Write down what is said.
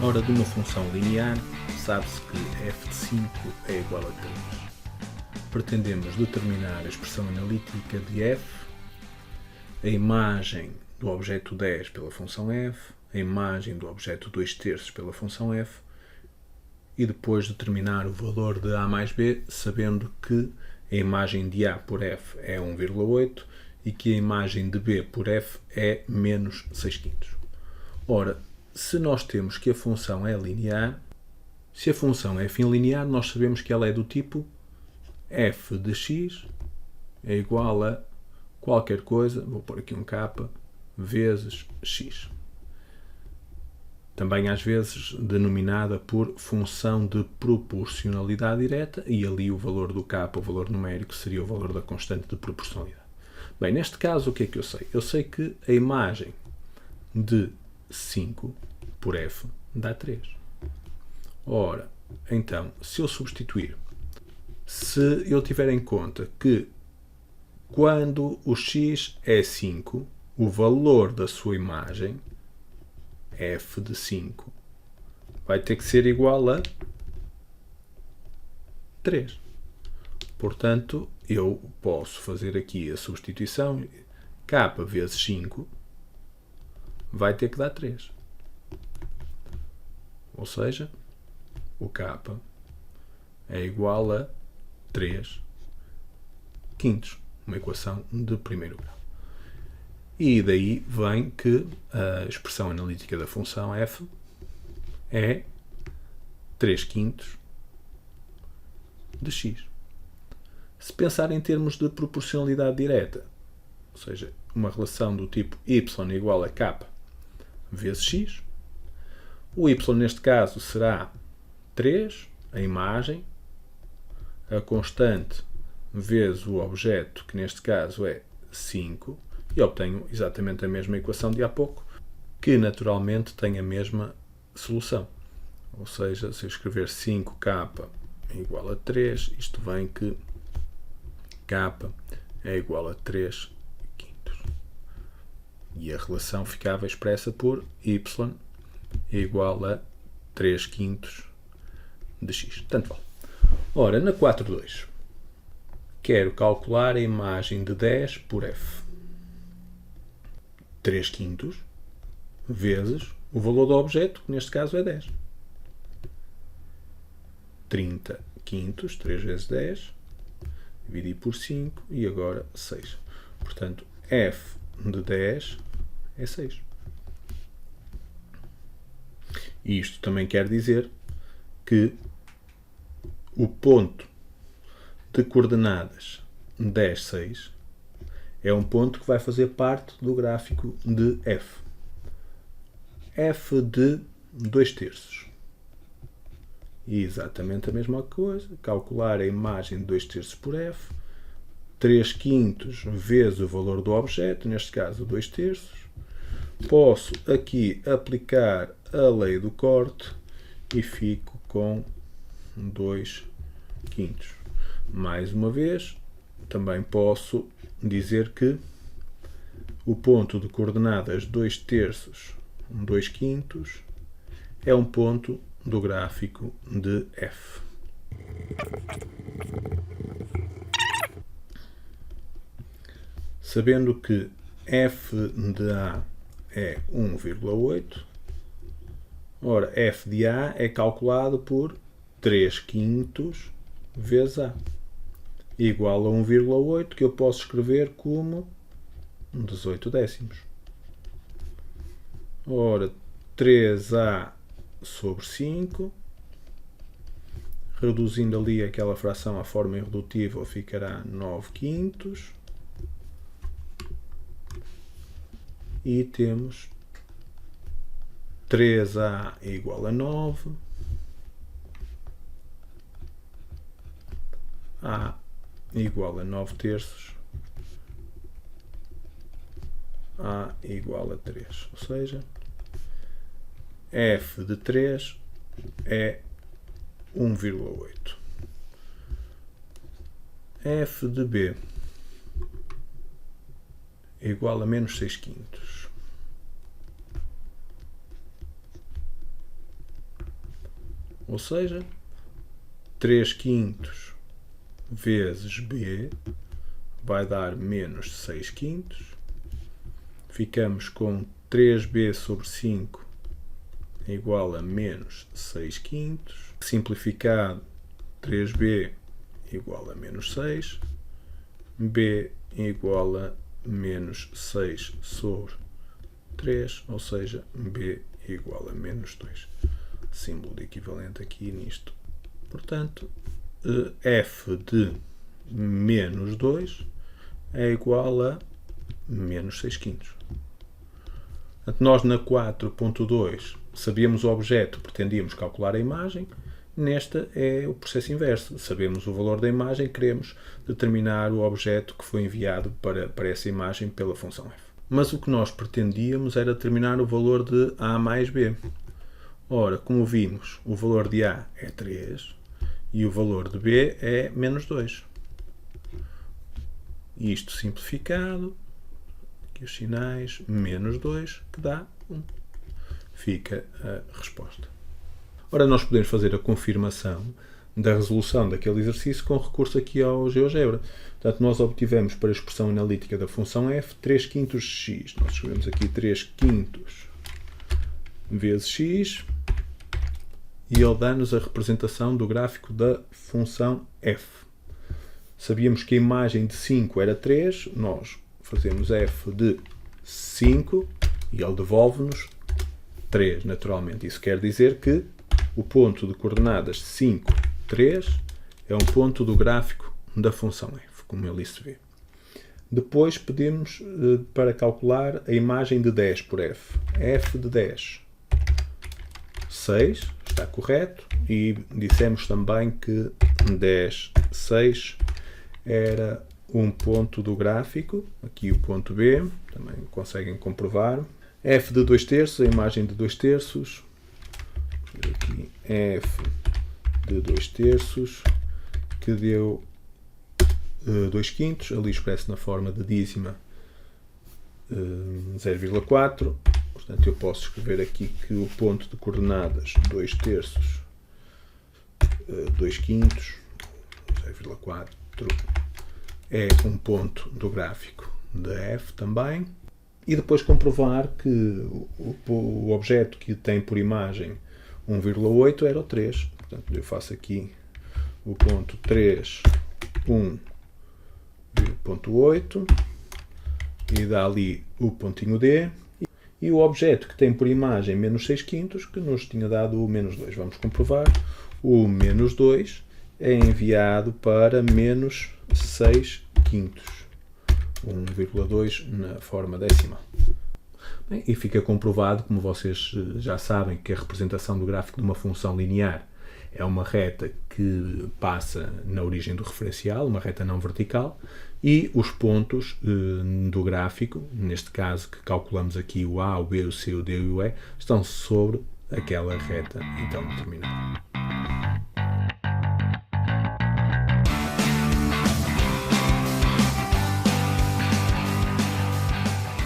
Ora, de uma função linear, sabe-se que f de 5 é igual a 3. Pretendemos determinar a expressão analítica de f, a imagem do objeto 10 pela função f, a imagem do objeto 2/3 pela função f, e depois determinar o valor de a mais b, sabendo que a imagem de a por f é 1,8 e que a imagem de b por f é menos 6/5. Ora, se nós temos que a função é linear, se a função é afim linear, nós sabemos que ela é do tipo f de x é igual a qualquer coisa, vou pôr aqui um k, vezes x. Também às vezes denominada por função de proporcionalidade direta, e ali o valor do k, o valor numérico, seria o valor da constante de proporcionalidade. Bem, neste caso o que é que eu sei? Eu sei que a imagem de 5 por f dá 3. Ora, então, se eu substituir, se eu tiver em conta que quando o x é 5, o valor da sua imagem, f de 5, vai ter que ser igual a 3. Portanto, eu posso fazer aqui a substituição, k vezes 5 vai ter que dar 3. Ou seja, o k é igual a 3/5, uma equação de primeiro grau. E daí vem que a expressão analítica da função f é 3/5 de x. Se pensar em termos de proporcionalidade direta, ou seja, uma relação do tipo y igual a k vezes x, o y neste caso será 3, a imagem, a constante vezes o objeto, que neste caso é 5, e obtenho exatamente a mesma equação de há pouco, que naturalmente tem a mesma solução. Ou seja, se eu escrever 5k igual a 3, isto vem que k é igual a 3/5. E a relação ficava expressa por y igual a 3/5 de x. Tanto vale. Ora, na 4.2, quero calcular a imagem de 10 por f. 3/5 vezes o valor do objeto, que neste caso é 10. 30/5, 3 vezes 10, dividir por 5 e agora 6. Portanto, f de 10 é 6. E isto também quer dizer que o ponto de coordenadas 10, 6 é um ponto que vai fazer parte do gráfico de f. f de 2/3. E exatamente a mesma coisa. Calcular a imagem de 2/3 por f. 3/5 vezes o valor do objeto, neste caso 2/3. Posso aqui aplicar a lei do corte e fico com 2/5. Mais uma vez, também posso dizer que o ponto de coordenadas 2/3, 2/5 é um ponto do gráfico de f. Sabendo que f de a é 1,8, ora, f de a é calculado por 3/5 vezes a, igual a 1,8, que eu posso escrever como 18 décimos. Ora, 3a sobre 5, reduzindo ali aquela fração à forma irredutível, ficará 9/5. E temos 3a igual a 9, a igual a 9/3, a igual a 3. Ou seja, f de 3 é 1,8. f de b é igual a menos 6/5. Ou seja, 3/5 vezes b vai dar menos 6/5. Ficamos com 3b sobre 5 é igual a menos 6/5. Simplificado, 3b igual a menos 6. b igual a menos 6 sobre 3, ou seja, b igual a menos 2. Símbolo de equivalente aqui nisto. Portanto, f de menos 2 é igual a menos 6/5. Portanto, nós na 4.2 sabíamos o objeto, pretendíamos calcular a imagem. Nesta é o processo inverso. Sabemos o valor da imagem, queremos determinar o objeto que foi enviado para essa imagem pela função f. Mas o que nós pretendíamos era determinar o valor de a mais b. Ora, como vimos, o valor de a é 3 e o valor de b é menos 2. Isto simplificado, aqui os sinais, menos 2, que dá 1. Fica a resposta. Ora, nós podemos fazer a confirmação da resolução daquele exercício com recurso aqui ao GeoGebra. Portanto, nós obtivemos para a expressão analítica da função f 3/5 de x. Nós escrevemos aqui 3/5 vezes x e ele dá-nos a representação do gráfico da função f. Sabíamos que a imagem de 5 era 3, nós fazemos f de 5 e ele devolve-nos 3, naturalmente. Isso quer dizer que o ponto de coordenadas 5, 3 é um ponto do gráfico da função f, como ele se vê. Depois pedimos para calcular a imagem de 10 por f. f de 10, 6, está correto. E dissemos também que 10, 6 era um ponto do gráfico. Aqui o ponto B, também conseguem comprovar. f de 2/3, a imagem de 2/3. Aqui f de 2/3, que deu 2/5, ali expresso na forma de dízima 0,4. Portanto, eu posso escrever aqui que o ponto de coordenadas 2/3, 2/5, 0,4 é um ponto do gráfico da f também. E depois comprovar que o objeto que tem por imagem 1,8 era o 3. Portanto, eu faço aqui o ponto 3, 1,8 e dá ali o pontinho D. E o objeto que tem por imagem menos 6/5, que nos tinha dado o menos 2. Vamos comprovar. O menos 2 é enviado para menos 6/5. 1,2 na forma decimal. Bem, e fica comprovado, como vocês já sabem, que a representação do gráfico de uma função linear é uma reta que passa na origem do referencial, uma reta não vertical, e os pontos do gráfico, neste caso que calculamos aqui o A, o B, o C, o D e o E, estão sobre aquela reta então determinada.